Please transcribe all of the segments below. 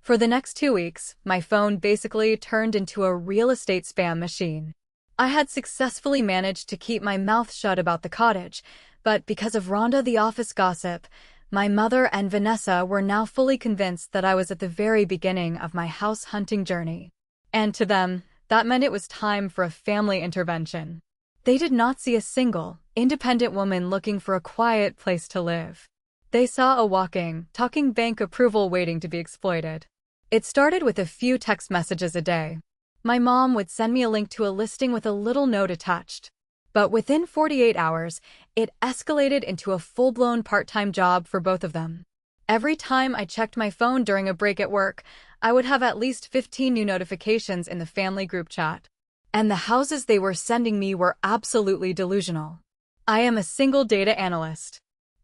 For the next 2 weeks, my phone basically turned into a real estate spam machine. I had successfully managed to keep my mouth shut about the cottage, but because of Rhonda the office gossip, my mother and Vanessa were now fully convinced that I was at the very beginning of my house hunting journey. And to them, that meant it was time for a family intervention. They did not see a single, independent woman looking for a quiet place to live. They saw a walking, talking bank approval waiting to be exploited. It started with a few text messages a day. My mom would send me a link to a listing with a little note attached. But within 48 hours, it escalated into a full-blown part-time job for both of them. Every time I checked my phone during a break at work, I would have at least 15 new notifications in the family group chat. And the houses they were sending me were absolutely delusional. I am a single data analyst.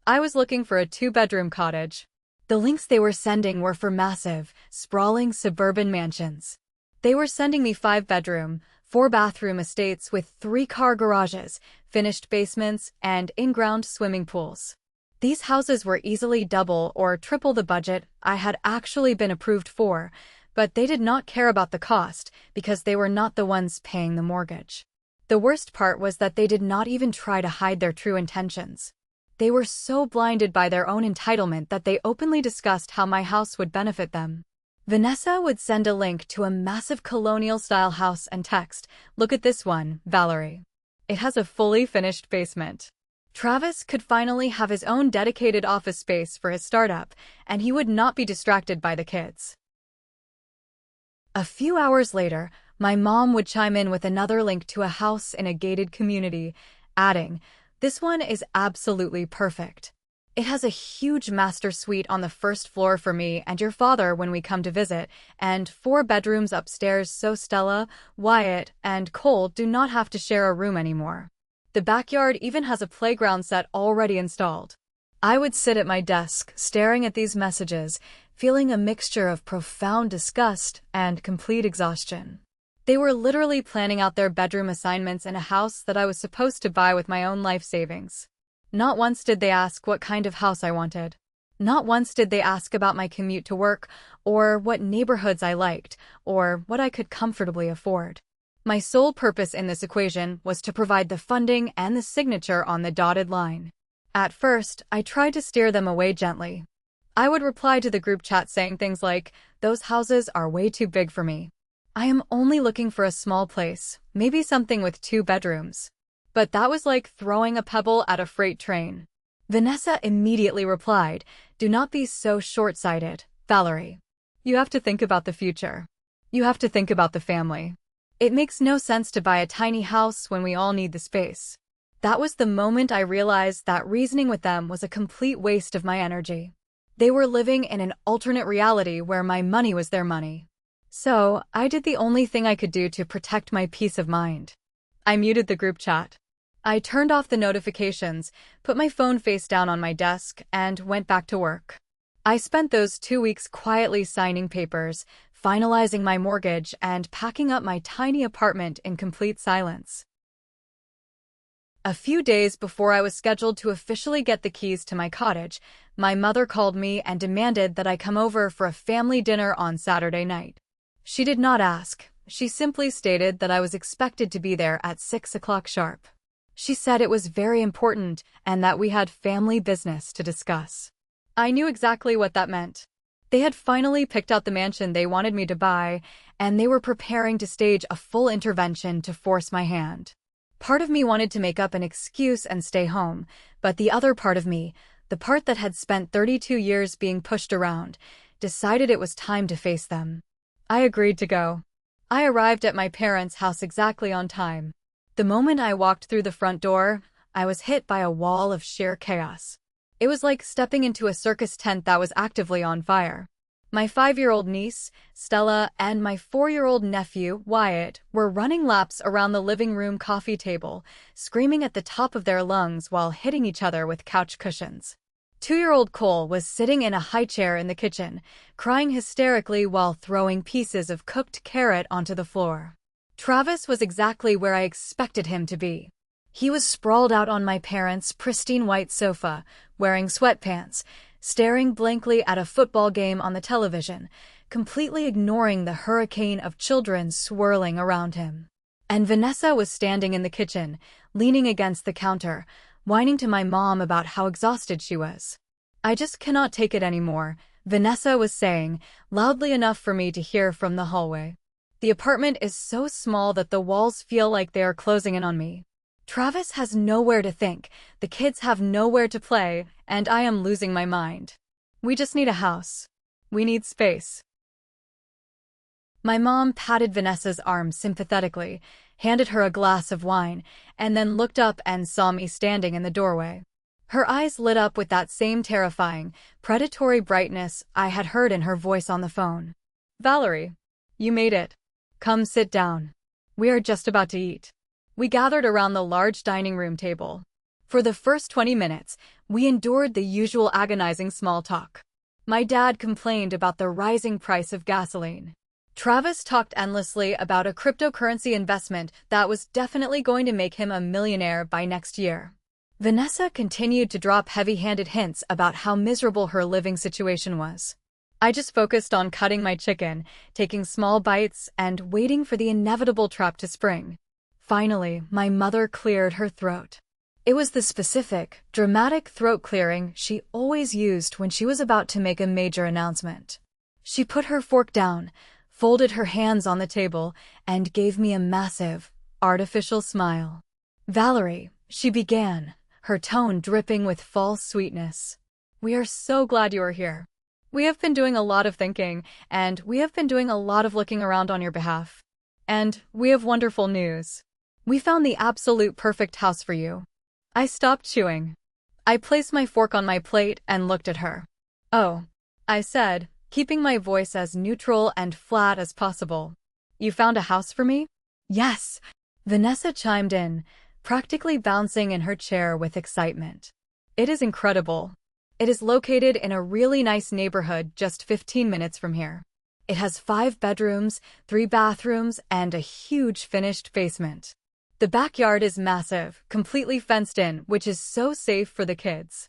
I was looking for a 2-bedroom cottage. The links they were sending were for massive, sprawling suburban mansions. They were sending me 5-bedroom, 4-bathroom estates with 3-car garages, finished basements, and in-ground swimming pools. These houses were easily double or triple the budget I had actually been approved for, but they did not care about the cost because they were not the ones paying the mortgage. The worst part was that they did not even try to hide their true intentions. They were so blinded by their own entitlement that they openly discussed how my house would benefit them. Vanessa would send a link to a massive colonial-style house and text, "Look at this one, Valerie. It has a fully finished basement." Travis could finally have his own dedicated office space for his startup, and he would not be distracted by the kids. A few hours later, my mom would chime in with another link to a house in a gated community, adding, "This one is absolutely perfect. It has a huge master suite on the first floor for me and your father when we come to visit, and 4 bedrooms upstairs so Stella, Wyatt, and Cole do not have to share a room anymore. The backyard even has a playground set already installed." I would sit at my desk, staring at these messages, feeling a mixture of profound disgust and complete exhaustion. They were literally planning out their bedroom assignments in a house that I was supposed to buy with my own life savings. Not once did they ask what kind of house I wanted. Not once did they ask about my commute to work, or what neighborhoods I liked, or what I could comfortably afford. My sole purpose in this equation was to provide the funding and the signature on the dotted line. At first, I tried to steer them away gently. I would reply to the group chat saying things like, "Those houses are way too big for me. I am only looking for a small place, maybe something with 2 bedrooms." But that was like throwing a pebble at a freight train. Vanessa immediately replied, "Do not be so short-sighted, Valerie. You have to think about the future. You have to think about the family. It makes no sense to buy a tiny house when we all need the space." That was the moment I realized that reasoning with them was a complete waste of my energy. They were living in an alternate reality where my money was their money. So, I did the only thing I could do to protect my peace of mind. I muted the group chat. I turned off the notifications, put my phone face down on my desk, and went back to work. I spent those 2 weeks quietly signing papers, finalizing my mortgage, and packing up my tiny apartment in complete silence. A few days before I was scheduled to officially get the keys to my cottage, my mother called me and demanded that I come over for a family dinner on Saturday night. She did not ask. She simply stated that I was expected to be there at 6 o'clock sharp. She said it was very important and that we had family business to discuss. I knew exactly what that meant. They had finally picked out the mansion they wanted me to buy, and they were preparing to stage a full intervention to force my hand. Part of me wanted to make up an excuse and stay home, but the other part of me, the part that had spent 32 years being pushed around, decided it was time to face them. I agreed to go. I arrived at my parents' house exactly on time. The moment I walked through the front door, I was hit by a wall of sheer chaos. It was like stepping into a circus tent that was actively on fire. My 5-year-old niece, Stella, and my 4-year-old nephew, Wyatt, were running laps around the living room coffee table, screaming at the top of their lungs while hitting each other with couch cushions. 2-year-old Cole was sitting in a high chair in the kitchen, crying hysterically while throwing pieces of cooked carrot onto the floor. Travis was exactly where I expected him to be. He was sprawled out on my parents' pristine white sofa, wearing sweatpants, staring blankly at a football game on the television, completely ignoring the hurricane of children swirling around him. And Vanessa was standing in the kitchen, leaning against the counter, whining to my mom about how exhausted she was. "I just cannot take it anymore," Vanessa was saying, loudly enough for me to hear from the hallway. "The apartment is so small that the walls feel like they are closing in on me. Travis has nowhere to think, the kids have nowhere to play, and I am losing my mind. We just need a house. We need space." My mom patted Vanessa's arm sympathetically, handed her a glass of wine, and then looked up and saw me standing in the doorway. Her eyes lit up with that same terrifying, predatory brightness I had heard in her voice on the phone. "Valerie, you made it. Come sit down. We are just about to eat." We gathered around the large dining room table. For the first 20 minutes, we endured the usual agonizing small talk. My dad complained about the rising price of gasoline. Travis talked endlessly about a cryptocurrency investment that was definitely going to make him a millionaire by next year. Vanessa continued to drop heavy-handed hints about how miserable her living situation was. I just focused on cutting my chicken, taking small bites, and waiting for the inevitable trap to spring. Finally, my mother cleared her throat. It was the specific, dramatic throat clearing she always used when she was about to make a major announcement. She put her fork down, folded her hands on the table, and gave me a massive, artificial smile. "Valerie," she began, her tone dripping with false sweetness, "we are so glad you are here. We have been doing a lot of thinking, and we have been doing a lot of looking around on your behalf. And we have wonderful news. We found the absolute perfect house for you." I stopped chewing. I placed my fork on my plate and looked at her. "Oh," I said, keeping my voice as neutral and flat as possible. "You found a house for me?" "Yes," Vanessa chimed in, practically bouncing in her chair with excitement. "It is incredible. It is located in a really nice neighborhood just 15 minutes from here. It has 5 bedrooms, 3 bathrooms, and a huge finished basement. The backyard is massive, completely fenced in, which is so safe for the kids."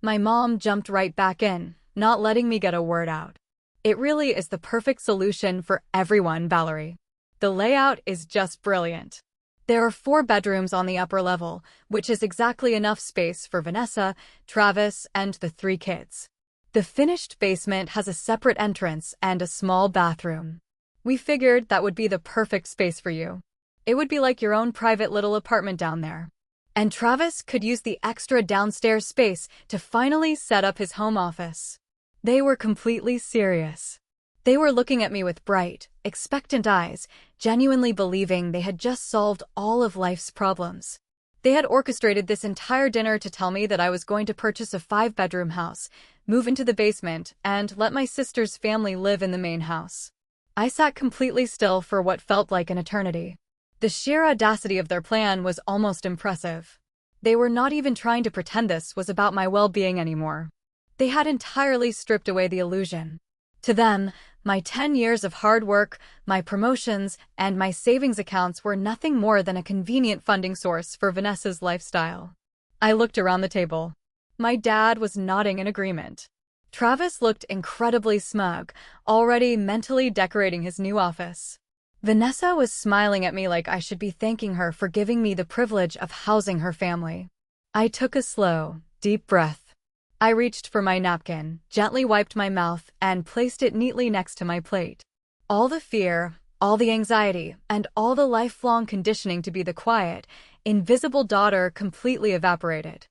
My mom jumped right back in, not letting me get a word out. "It really is the perfect solution for everyone, Valerie. The layout is just brilliant. There are 4 bedrooms on the upper level, which is exactly enough space for Vanessa, Travis, and the 3 kids. The finished basement has a separate entrance and a small bathroom. We figured that would be the perfect space for you. It would be like your own private little apartment down there. And Travis could use the extra downstairs space to finally set up his home office." They were completely serious. They were looking at me with bright, expectant eyes, genuinely believing they had just solved all of life's problems. They had orchestrated this entire dinner to tell me that I was going to purchase a 5-bedroom house, move into the basement, and let my sister's family live in the main house. I sat completely still for what felt like an eternity. The sheer audacity of their plan was almost impressive. They were not even trying to pretend this was about my well-being anymore. They had entirely stripped away the illusion. To them, my 10 years of hard work, my promotions, and my savings accounts were nothing more than a convenient funding source for Vanessa's lifestyle. I looked around the table. My dad was nodding in agreement. Travis looked incredibly smug, already mentally decorating his new office. Vanessa was smiling at me like I should be thanking her for giving me the privilege of housing her family. I took a slow, deep breath. I reached for my napkin, gently wiped my mouth, and placed it neatly next to my plate. All the fear, all the anxiety, and all the lifelong conditioning to be the quiet, invisible daughter completely evaporated.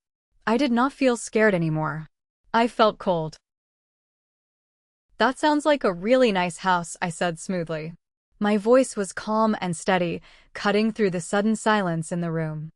I did not feel scared anymore. I felt cold. "That sounds like a really nice house," I said smoothly. My voice was calm and steady, cutting through the sudden silence in the room.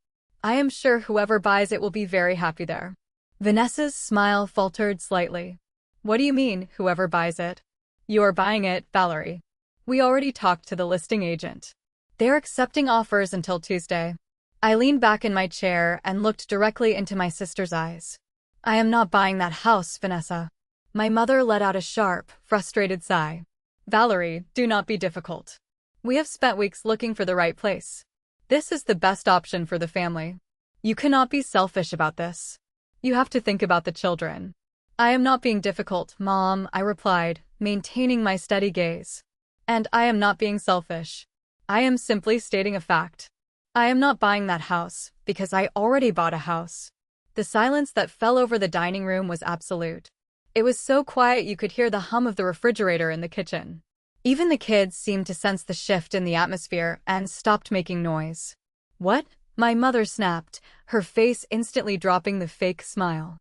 "I am sure whoever buys it will be very happy there." Vanessa's smile faltered slightly. "What do you mean, whoever buys it?" "You are buying it, Valerie. We already talked to the listing agent. They're accepting offers until Tuesday." I leaned back in my chair and looked directly into my sister's eyes. "I am not buying that house, Vanessa." My mother let out a sharp, frustrated sigh. "Valerie, do not be difficult. We have spent weeks looking for the right place. This is the best option for the family. You cannot be selfish about this. You have to think about the children." I am not being difficult, Mom, I replied, maintaining my steady gaze. And I am not being selfish. I am simply stating a fact. I am not buying that house, because I already bought a house. The silence that fell over the dining room was absolute. It was so quiet you could hear the hum of the refrigerator in the kitchen. Even the kids seemed to sense the shift in the atmosphere and stopped making noise. What? My mother snapped, her face instantly dropping the fake smile.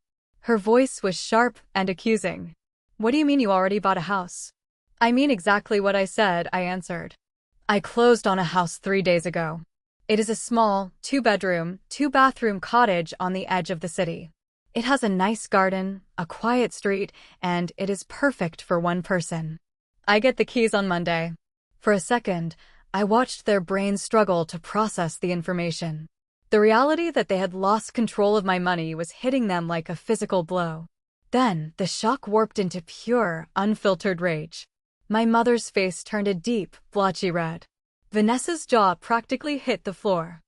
Her voice was sharp and accusing. What do you mean you already bought a house? I mean exactly what I said, I answered. I closed on a house 3 days ago. It is a small, 2-bedroom, 2-bathroom cottage on the edge of the city. It has a nice garden, a quiet street, and it is perfect for one person. I get the keys on Monday. For a second, I watched their brains struggle to process the information. The reality that they had lost control of my money was hitting them like a physical blow. Then, the shock warped into pure, unfiltered rage. My mother's face turned a deep, blotchy red. Vanessa's jaw practically hit the floor.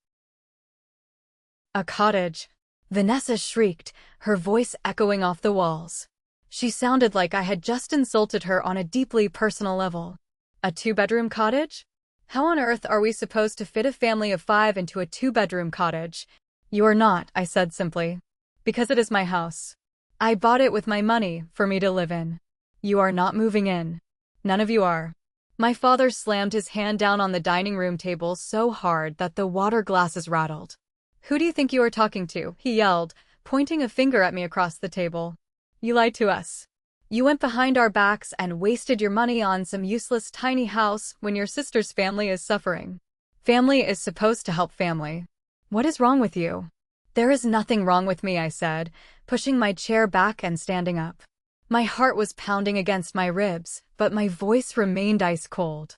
A cottage. Vanessa shrieked, her voice echoing off the walls. She sounded like I had just insulted her on a deeply personal level. A 2-bedroom cottage? How on earth are we supposed to fit a family of 5 into a 2-bedroom cottage? You are not, I said simply. Because it is my house. I bought it with my money, for me to live in. You are not moving in. None of you are. My father slammed his hand down on the dining room table so hard that the water glasses rattled. Who do you think you are talking to? He yelled, pointing a finger at me across the table. You lied to us. You went behind our backs and wasted your money on some useless tiny house when your sister's family is suffering. Family is supposed to help family. What is wrong with you? There is nothing wrong with me, I said, pushing my chair back and standing up. My heart was pounding against my ribs, but my voice remained ice cold.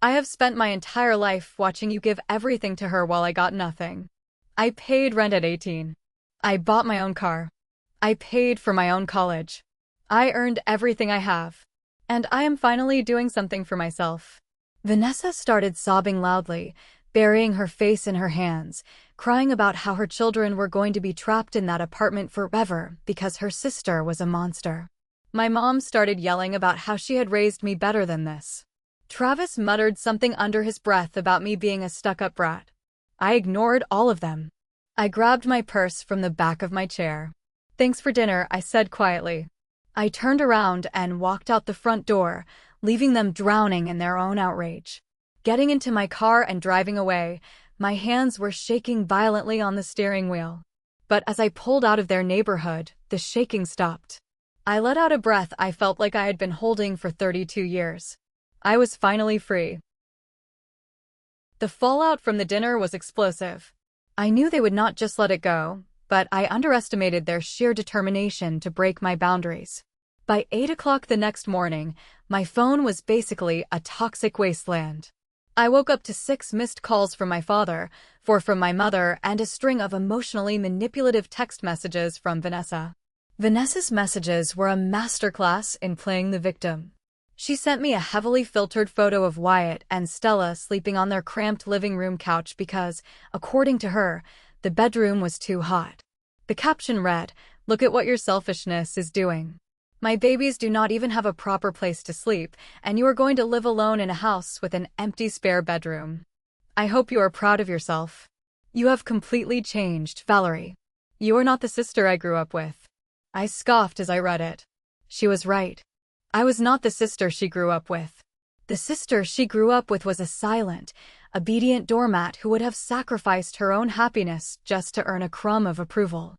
I have spent my entire life watching you give everything to her while I got nothing. I paid rent at 18. I bought my own car. I paid for my own college. I earned everything I have. And I am finally doing something for myself. Vanessa started sobbing loudly, burying her face in her hands, crying about how her children were going to be trapped in that apartment forever because her sister was a monster. My mom started yelling about how she had raised me better than this. Travis muttered something under his breath about me being a stuck-up brat. I ignored all of them. I grabbed my purse from the back of my chair. Thanks for dinner, I said quietly. I turned around and walked out the front door, leaving them drowning in their own outrage. Getting into my car and driving away, my hands were shaking violently on the steering wheel. But as I pulled out of their neighborhood, the shaking stopped. I let out a breath I felt like I had been holding for 32 years. I was finally free. The fallout from the dinner was explosive. I knew they would not just let it go, but I underestimated their sheer determination to break my boundaries. By 8 o'clock the next morning, my phone was basically a toxic wasteland. I woke up to 6 missed calls from my father, 4 from my mother, and a string of emotionally manipulative text messages from Vanessa. Vanessa's messages were a masterclass in playing the victim. She sent me a heavily filtered photo of Wyatt and Stella sleeping on their cramped living room couch because, according to her, the bedroom was too hot. The caption read, "Look at what your selfishness is doing. My babies do not even have a proper place to sleep, and you are going to live alone in a house with an empty spare bedroom. I hope you are proud of yourself. You have completely changed, Valerie. You are not the sister I grew up with." I scoffed as I read it. She was right. I was not the sister she grew up with. The sister she grew up with was a silent, obedient doormat who would have sacrificed her own happiness just to earn a crumb of approval.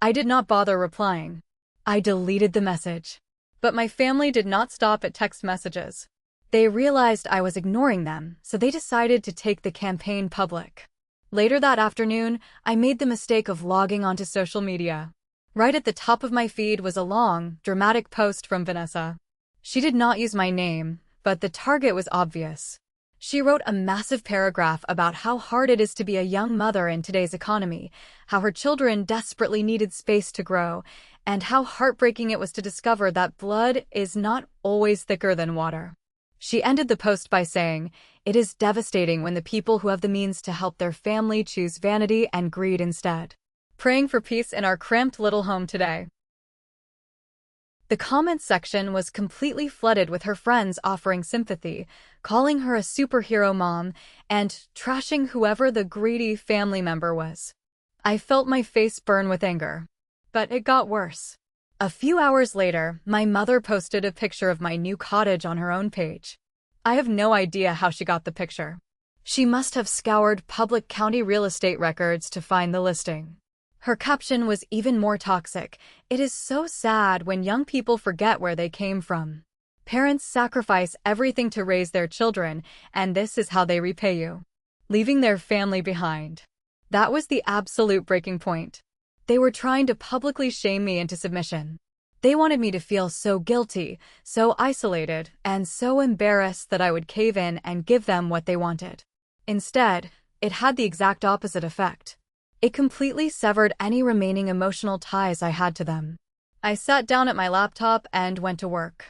I did not bother replying. I deleted the message. But my family did not stop at text messages. They realized I was ignoring them, so they decided to take the campaign public. Later that afternoon, I made the mistake of logging onto social media. Right at the top of my feed was a long, dramatic post from Vanessa. She did not use my name, but the target was obvious. She wrote a massive paragraph about how hard it is to be a young mother in today's economy, how her children desperately needed space to grow, and how heartbreaking it was to discover that blood is not always thicker than water. She ended the post by saying, "It is devastating when the people who have the means to help their family choose vanity and greed instead. Praying for peace in our cramped little home today." The comments section was completely flooded with her friends offering sympathy, calling her a superhero mom, and trashing whoever the greedy family member was. I felt my face burn with anger. But it got worse. A few hours later, my mother posted a picture of my new cottage on her own page. I have no idea how she got the picture. She must have scoured public county real estate records to find the listing. Her caption was even more toxic. It is so sad when young people forget where they came from. Parents sacrifice everything to raise their children, and this is how they repay you. Leaving their family behind. That was the absolute breaking point. They were trying to publicly shame me into submission. They wanted me to feel so guilty, so isolated, and so embarrassed that I would cave in and give them what they wanted. Instead, it had the exact opposite effect. It completely severed any remaining emotional ties I had to them. I sat down at my laptop and went to work.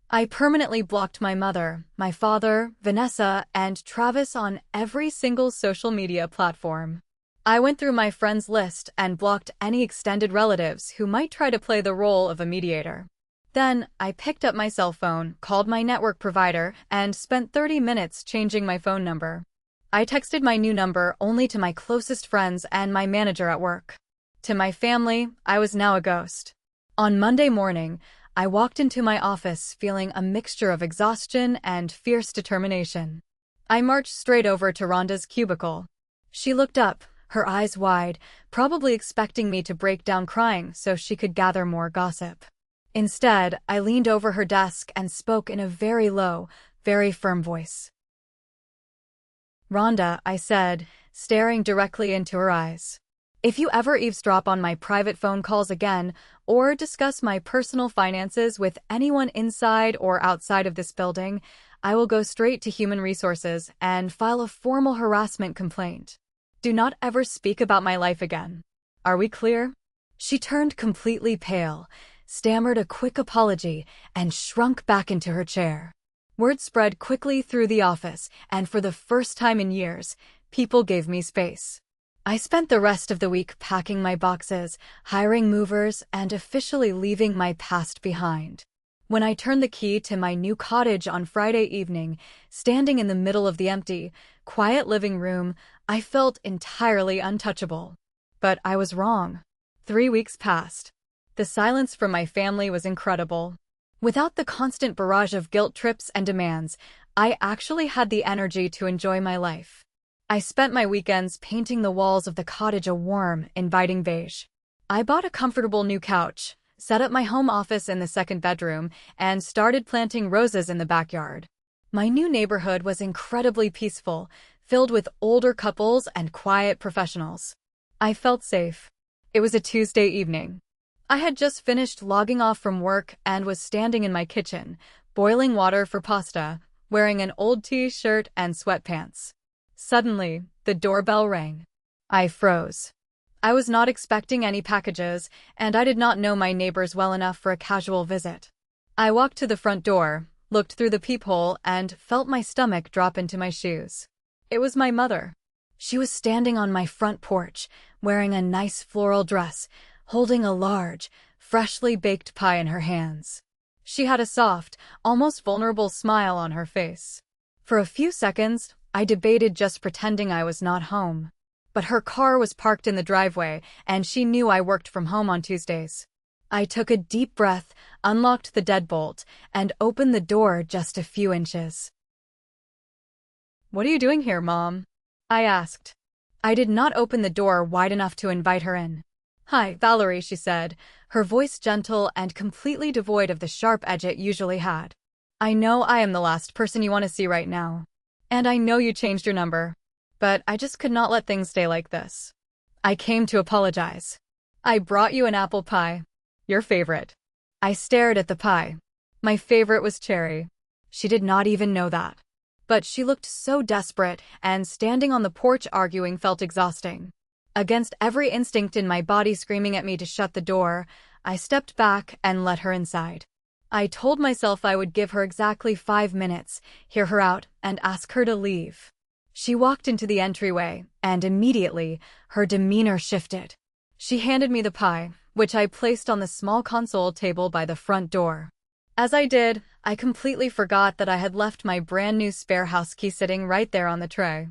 I permanently blocked my mother, my father, Vanessa, and Travis on every single social media platform. I went through my friends list and blocked any extended relatives who might try to play the role of a mediator. Then, I picked up my cell phone, called my network provider, and spent 30 minutes changing my phone number. I texted my new number only to my closest friends and my manager at work. To my family, I was now a ghost. On Monday morning, I walked into my office feeling a mixture of exhaustion and fierce determination. I marched straight over to Rhonda's cubicle. She looked up, her eyes wide, probably expecting me to break down crying so she could gather more gossip. Instead, I leaned over her desk and spoke in a very low, very firm voice. "Rhonda," I said, staring directly into her eyes. "If you ever eavesdrop on my private phone calls again, or discuss my personal finances with anyone inside or outside of this building, I will go straight to Human Resources and file a formal harassment complaint. Do not ever speak about my life again. Are we clear?" She turned completely pale, stammered a quick apology, and shrunk back into her chair. Word spread quickly through the office, and for the first time in years, people gave me space. I spent the rest of the week packing my boxes, hiring movers, and officially leaving my past behind. When I turned the key to my new cottage on Friday evening, standing in the middle of the empty, quiet living room, I felt entirely untouchable. But I was wrong. 3 weeks passed. The silence from my family was incredible. Without the constant barrage of guilt trips and demands, I actually had the energy to enjoy my life. I spent my weekends painting the walls of the cottage a warm, inviting beige. I bought a comfortable new couch, set up my home office in the second bedroom, and started planting roses in the backyard. My new neighborhood was incredibly peaceful, filled with older couples and quiet professionals. I felt safe. It was a Tuesday evening. I had just finished logging off from work and was standing in my kitchen, boiling water for pasta, wearing an old t-shirt and sweatpants. Suddenly, the doorbell rang. I froze. I was not expecting any packages, and I did not know my neighbors well enough for a casual visit. I walked to the front door, looked through the peephole, and felt my stomach drop into my shoes. It was my mother. She was standing on my front porch, wearing a nice floral dress, holding a large, freshly baked pie in her hands. She had a soft, almost vulnerable smile on her face. For a few seconds, I debated just pretending I was not home. But her car was parked in the driveway, and she knew I worked from home on Tuesdays. I took a deep breath, unlocked the deadbolt, and opened the door just a few inches. "What are you doing here, Mom?" I asked. I did not open the door wide enough to invite her in. "Hi, Valerie," she said, her voice gentle and completely devoid of the sharp edge it usually had. "I know I am the last person you want to see right now. And I know you changed your number. But I just could not let things stay like this. I came to apologize. I brought you an apple pie. Your favorite." I stared at the pie. My favorite was cherry. She did not even know that. But she looked so desperate, and standing on the porch arguing felt exhausting. Against every instinct in my body screaming at me to shut the door, I stepped back and let her inside. I told myself I would give her exactly 5 minutes, hear her out, and ask her to leave. She walked into the entryway, and immediately, her demeanor shifted. She handed me the pie, which I placed on the small console table by the front door. As I did, I completely forgot that I had left my brand new spare house key sitting right there on the tray.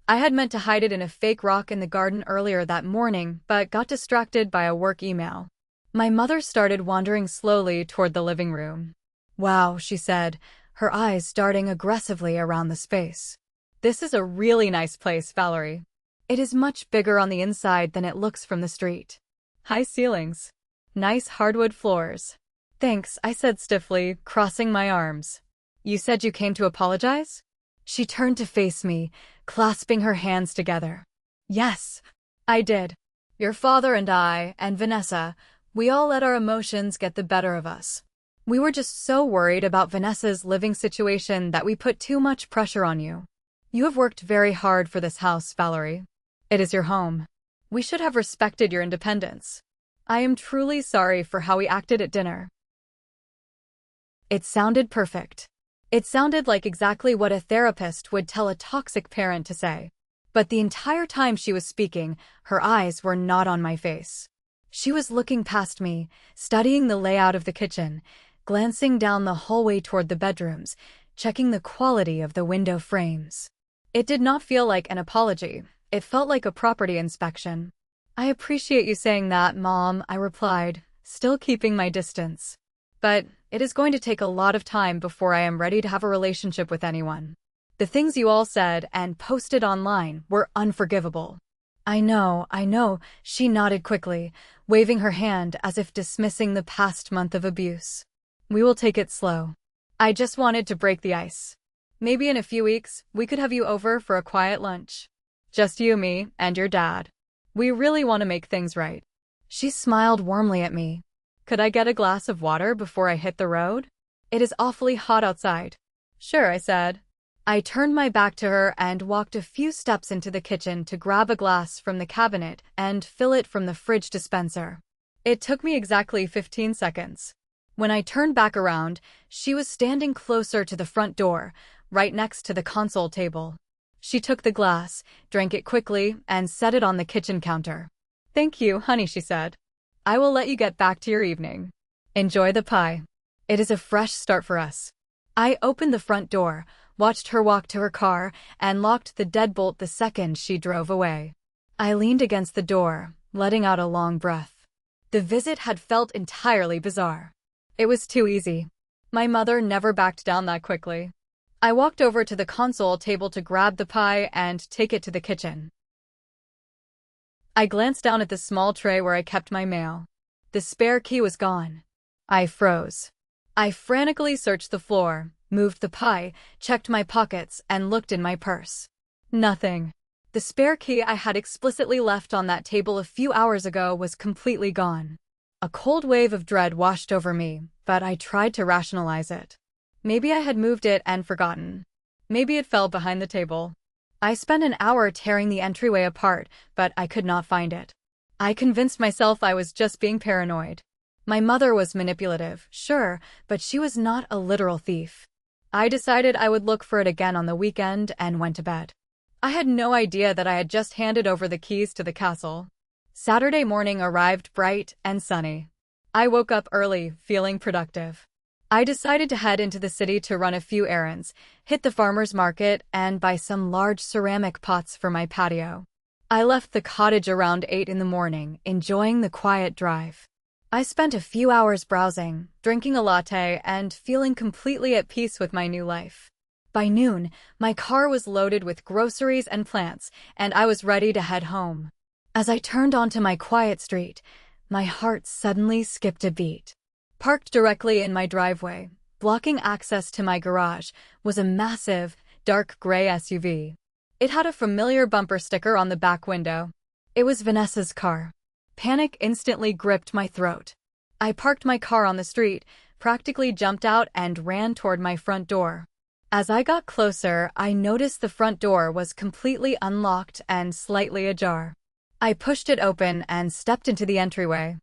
I had meant to hide it in a fake rock in the garden earlier that morning, but got distracted by a work email. My mother started wandering slowly toward the living room. "Wow," she said, her eyes darting aggressively around the space. "This is a really nice place, Valerie. It is much bigger on the inside than it looks from the street. High ceilings. Nice hardwood floors." "Thanks," I said stiffly, crossing my arms. "You said you came to apologize?" She turned to face me, clasping her hands together. "Yes, I did. Your father and I, and Vanessa, we all let our emotions get the better of us. We were just so worried about Vanessa's living situation that we put too much pressure on you. You have worked very hard for this house, Valerie. It is your home. We should have respected your independence. I am truly sorry for how we acted at dinner." It sounded perfect. It sounded like exactly what a therapist would tell a toxic parent to say. But the entire time she was speaking, her eyes were not on my face. She was looking past me, studying the layout of the kitchen, glancing down the hallway toward the bedrooms, checking the quality of the window frames. It did not feel like an apology. It felt like a property inspection. "I appreciate you saying that, Mom," I replied, still keeping my distance. "But it is going to take a lot of time before I am ready to have a relationship with anyone. The things you all said and posted online were unforgivable." I know," she nodded quickly, waving her hand as if dismissing the past month of abuse. "We will take it slow. I just wanted to break the ice. Maybe in a few weeks, we could have you over for a quiet lunch. Just you, me, and your dad. We really want to make things right." She smiled warmly at me. "Could I get a glass of water before I hit the road? It is awfully hot outside." "Sure," I said. I turned my back to her and walked a few steps into the kitchen to grab a glass from the cabinet and fill it from the fridge dispenser. It took me exactly 15 seconds. When I turned back around, she was standing closer to the front door, right next to the console table. She took the glass, drank it quickly, and set it on the kitchen counter. "Thank you, honey," she said. "I will let you get back to your evening. Enjoy the pie. It is a fresh start for us." I opened the front door, watched her walk to her car, and locked the deadbolt the second she drove away. I leaned against the door, letting out a long breath. The visit had felt entirely bizarre. It was too easy. My mother never backed down that quickly. I walked over to the console table to grab the pie and take it to the kitchen. I glanced down at the small tray where I kept my mail. The spare key was gone. I froze. I frantically searched the floor, moved the pie, checked my pockets, and looked in my purse. Nothing. The spare key I had explicitly left on that table a few hours ago was completely gone. A cold wave of dread washed over me, but I tried to rationalize it. Maybe I had moved it and forgotten. Maybe it fell behind the table. I spent an hour tearing the entryway apart, but I could not find it. I convinced myself I was just being paranoid. My mother was manipulative, sure, but she was not a literal thief. I decided I would look for it again on the weekend and went to bed. I had no idea that I had just handed over the keys to the castle. Saturday morning arrived bright and sunny. I woke up early, feeling productive. I decided to head into the city to run a few errands, hit the farmer's market, and buy some large ceramic pots for my patio. I left the cottage around 8 in the morning, enjoying the quiet drive. I spent a few hours browsing, drinking a latte, and feeling completely at peace with my new life. By noon, my car was loaded with groceries and plants, and I was ready to head home. As I turned onto my quiet street, my heart suddenly skipped a beat. Parked directly in my driveway, blocking access to my garage, was a massive, dark gray SUV. It had a familiar bumper sticker on the back window. It was Vanessa's car. Panic instantly gripped my throat. I parked my car on the street, practically jumped out, and ran toward my front door. As I got closer, I noticed the front door was completely unlocked and slightly ajar. I pushed it open and stepped into the entryway.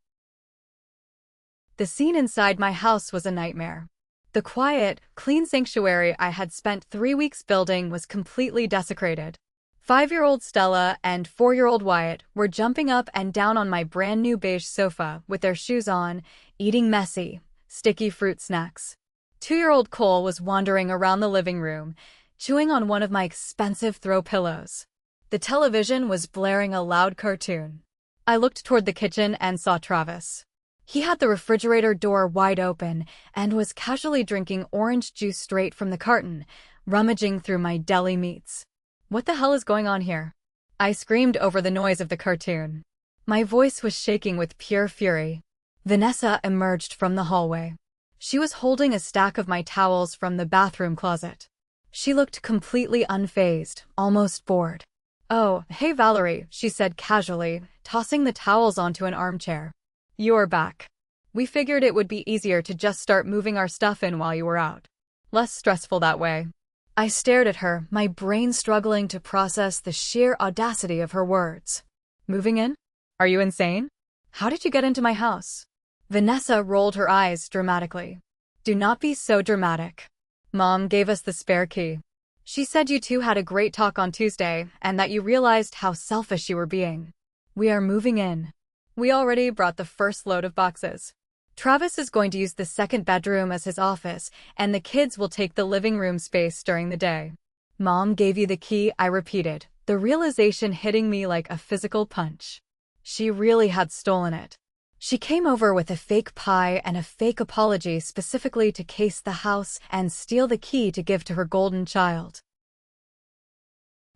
The scene inside my house was a nightmare. The quiet, clean sanctuary I had spent 3 weeks building was completely desecrated. 5-year-old Stella and 4-year-old Wyatt were jumping up and down on my brand new beige sofa with their shoes on, eating messy, sticky fruit snacks. 2-year-old Cole was wandering around the living room, chewing on one of my expensive throw pillows. The television was blaring a loud cartoon. I looked toward the kitchen and saw Travis. He had the refrigerator door wide open and was casually drinking orange juice straight from the carton, rummaging through my deli meats. What the hell is going on here? I screamed over the noise of the cartoon. My voice was shaking with pure fury. Vanessa emerged from the hallway. She was holding a stack of my towels from the bathroom closet. She looked completely unfazed, almost bored. "Oh, hey Valerie," she said casually, tossing the towels onto an armchair. "You're back. We figured it would be easier to just start moving our stuff in while you were out. Less stressful that way." I stared at her, my brain struggling to process the sheer audacity of her words. "Moving in? Are you insane? How did you get into my house?" Vanessa rolled her eyes dramatically. "Do not be so dramatic. Mom gave us the spare key. She said you two had a great talk on Tuesday and that you realized how selfish you were being. We are moving in. We already brought the first load of boxes. Travis is going to use the second bedroom as his office, and the kids will take the living room space during the day." "Mom gave you the key," I repeated, the realization hitting me like a physical punch. She really had stolen it. She came over with a fake pie and a fake apology specifically to case the house and steal the key to give to her golden child.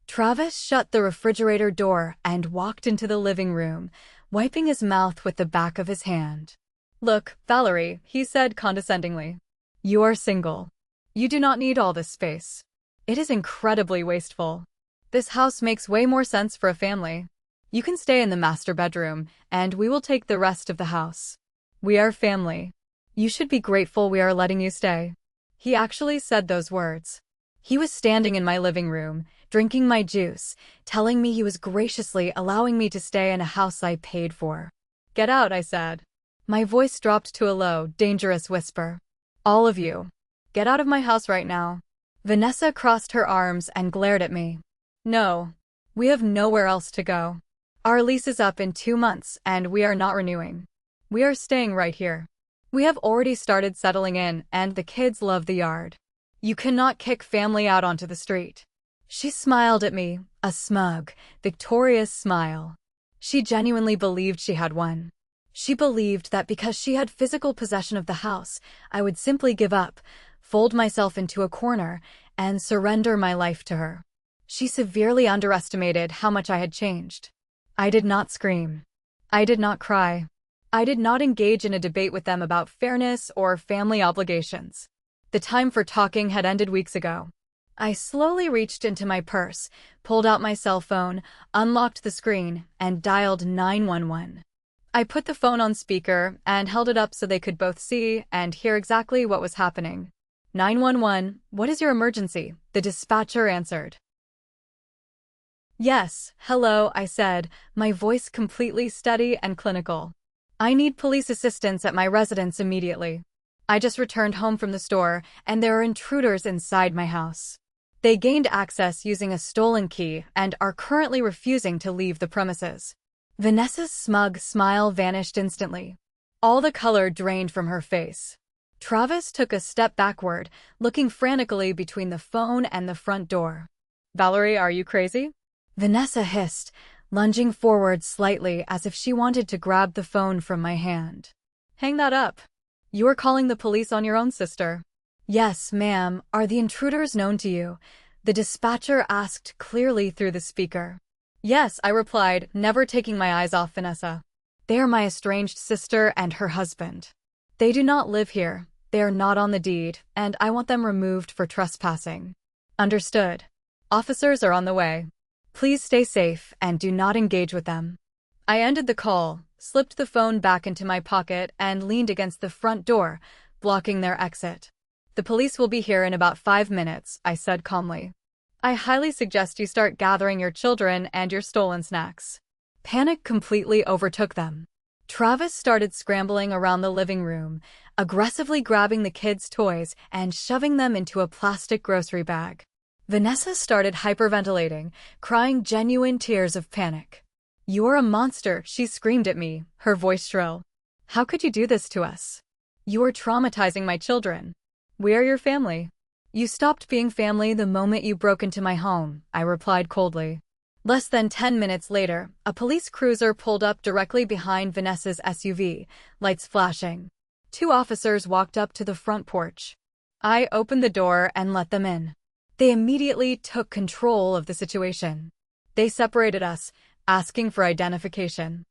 Travis shut the refrigerator door and walked into the living room, wiping his mouth with the back of his hand. "Look, Valerie," he said condescendingly. "You are single. You do not need all this space. It is incredibly wasteful. This house makes way more sense for a family. You can stay in the master bedroom, and we will take the rest of the house. We are family. You should be grateful we are letting you stay." He actually said those words. He was standing in my living room, drinking my juice, telling me he was graciously allowing me to stay in a house I paid for. "Get out," I said. My voice dropped to a low, dangerous whisper. "All of you. Get out of my house right now." Vanessa crossed her arms and glared at me. "No. We have nowhere else to go. Our lease is up in 2 months and we are not renewing. We are staying right here. We have already started settling in and the kids love the yard. You cannot kick family out onto the street." She smiled at me, a smug, victorious smile. She genuinely believed she had won. She believed that because she had physical possession of the house, I would simply give up, fold myself into a corner, and surrender my life to her. She severely underestimated how much I had changed. I did not scream. I did not cry. I did not engage in a debate with them about fairness or family obligations. The time for talking had ended weeks ago. I slowly reached into my purse, pulled out my cell phone, unlocked the screen, and dialed 911. I put the phone on speaker and held it up so they could both see and hear exactly what was happening. 911, what is your emergency? The dispatcher answered. Yes, hello, I said, my voice completely steady and clinical. I need police assistance at my residence immediately. I just returned home from the store, and there are intruders inside my house. They gained access using a stolen key and are currently refusing to leave the premises. Vanessa's smug smile vanished instantly. All the color drained from her face. Travis took a step backward, looking frantically between the phone and the front door. Valerie, are you crazy? Vanessa hissed, lunging forward slightly as if she wanted to grab the phone from my hand. Hang that up. You are calling the police on your own sister. Yes, ma'am. Are the intruders known to you? The dispatcher asked clearly through the speaker. Yes, I replied, never taking my eyes off Vanessa. They are my estranged sister and her husband. They do not live here, they are not on the deed, and I want them removed for trespassing. Understood. Officers are on the way. Please stay safe and do not engage with them. I ended the call, slipped the phone back into my pocket, and leaned against the front door, blocking their exit. The police will be here in about 5 minutes, I said calmly. I highly suggest you start gathering your children and your stolen snacks. Panic completely overtook them. Travis started scrambling around the living room, aggressively grabbing the kids' toys and shoving them into a plastic grocery bag. Vanessa started hyperventilating, crying genuine tears of panic. "You're a monster," she screamed at me, her voice shrill. "How could you do this to us? You're traumatizing my children. We are your family." "You stopped being family the moment you broke into my home," I replied coldly. Less than 10 minutes later, a police cruiser pulled up directly behind Vanessa's SUV, lights flashing. 2 officers walked up to the front porch. I opened the door and let them in. They immediately took control of the situation. They separated us, asking for identification.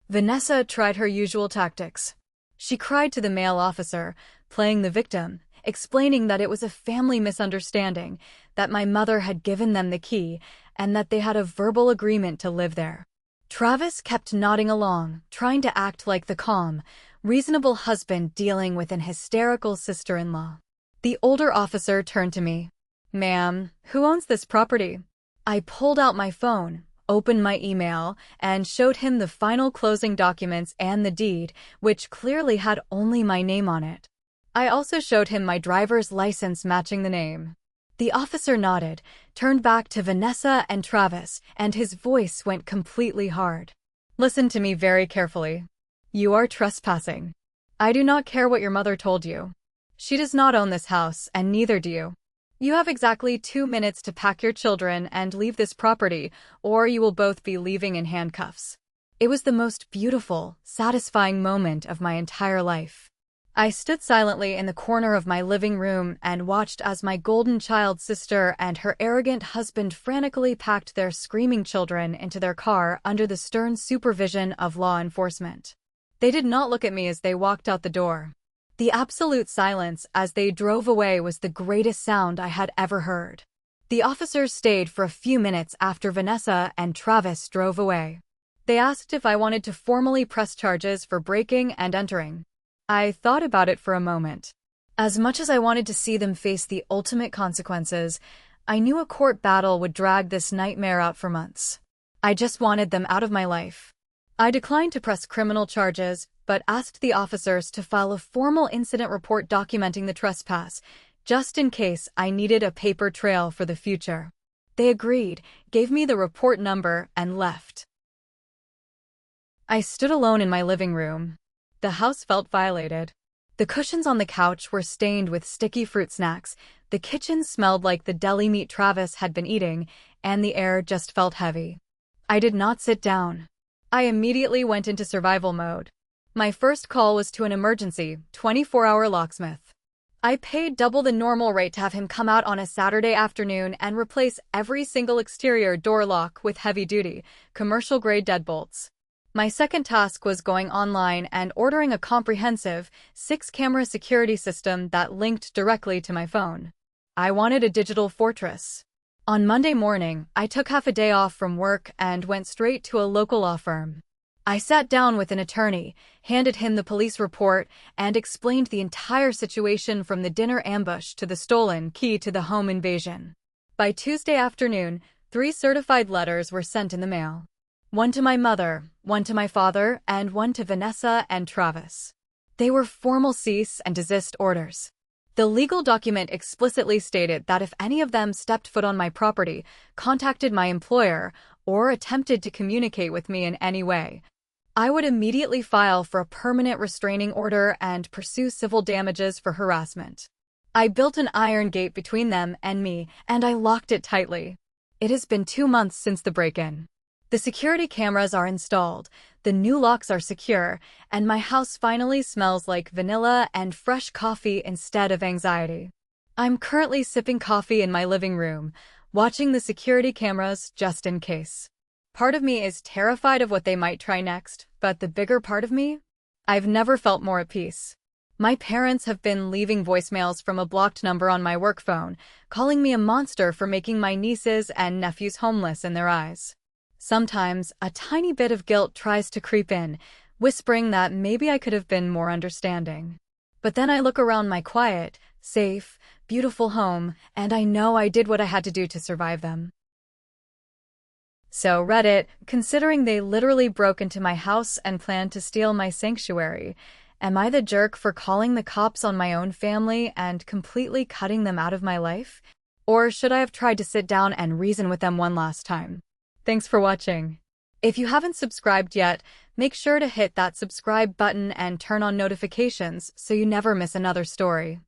Vanessa tried her usual tactics. She cried to the male officer, playing the victim, explaining that it was a family misunderstanding, that my mother had given them the key, and that they had a verbal agreement to live there. Travis kept nodding along, trying to act like the calm, reasonable husband dealing with an hysterical sister-in-law. The older officer turned to me. "Ma'am, who owns this property?" I pulled out my phone, opened my email, and showed him the final closing documents and the deed, which clearly had only my name on it. I also showed him my driver's license matching the name. The officer nodded, turned back to Vanessa and Travis, and his voice went completely hard. "Listen to me very carefully. You are trespassing. I do not care what your mother told you. She does not own this house, and neither do you. You have exactly 2 minutes to pack your children and leave this property, or you will both be leaving in handcuffs." It was the most beautiful, satisfying moment of my entire life. I stood silently in the corner of my living room and watched as my golden child sister and her arrogant husband frantically packed their screaming children into their car under the stern supervision of law enforcement. They did not look at me as they walked out the door. The absolute silence as they drove away was the greatest sound I had ever heard. The officers stayed for a few minutes after Vanessa and Travis drove away. They asked if I wanted to formally press charges for breaking and entering. I thought about it for a moment. As much as I wanted to see them face the ultimate consequences, I knew a court battle would drag this nightmare out for months. I just wanted them out of my life. I declined to press criminal charges, but asked the officers to file a formal incident report documenting the trespass, just in case I needed a paper trail for the future. They agreed, gave me the report number, and left. I stood alone in my living room. The house felt violated. The cushions on the couch were stained with sticky fruit snacks, the kitchen smelled like the deli meat Travis had been eating, and the air just felt heavy. I did not sit down. I immediately went into survival mode. My first call was to an emergency, 24-hour locksmith. I paid double the normal rate to have him come out on a Saturday afternoon and replace every single exterior door lock with heavy-duty, commercial-grade deadbolts. My second task was going online and ordering a comprehensive, 6-camera security system that linked directly to my phone. I wanted a digital fortress. On Monday morning, I took half a day off from work and went straight to a local law firm. I sat down with an attorney, handed him the police report, and explained the entire situation from the dinner ambush to the stolen key to the home invasion. By Tuesday afternoon, 3 certified letters were sent in the mail. 1 to my mother, 1 to my father, and 1 to Vanessa and Travis. They were formal cease and desist orders. The legal document explicitly stated that if any of them stepped foot on my property, contacted my employer, or attempted to communicate with me in any way, I would immediately file for a permanent restraining order and pursue civil damages for harassment. I built an iron gate between them and me, and I locked it tightly. It has been 2 months since the break-in. The security cameras are installed, the new locks are secure, and my house finally smells like vanilla and fresh coffee instead of anxiety. I'm currently sipping coffee in my living room, watching the security cameras just in case. Part of me is terrified of what they might try next, but the bigger part of me? I've never felt more at peace. My parents have been leaving voicemails from a blocked number on my work phone, calling me a monster for making my nieces and nephews homeless in their eyes. Sometimes, a tiny bit of guilt tries to creep in, whispering that maybe I could have been more understanding. But then I look around my quiet, safe, beautiful home, and I know I did what I had to do to survive them. So Reddit, considering they literally broke into my house and planned to steal my sanctuary, am I the jerk for calling the cops on my own family and completely cutting them out of my life? Or should I have tried to sit down and reason with them one last time? Thanks for watching. If you haven't subscribed yet, make sure to hit that subscribe button and turn on notifications so you never miss another story.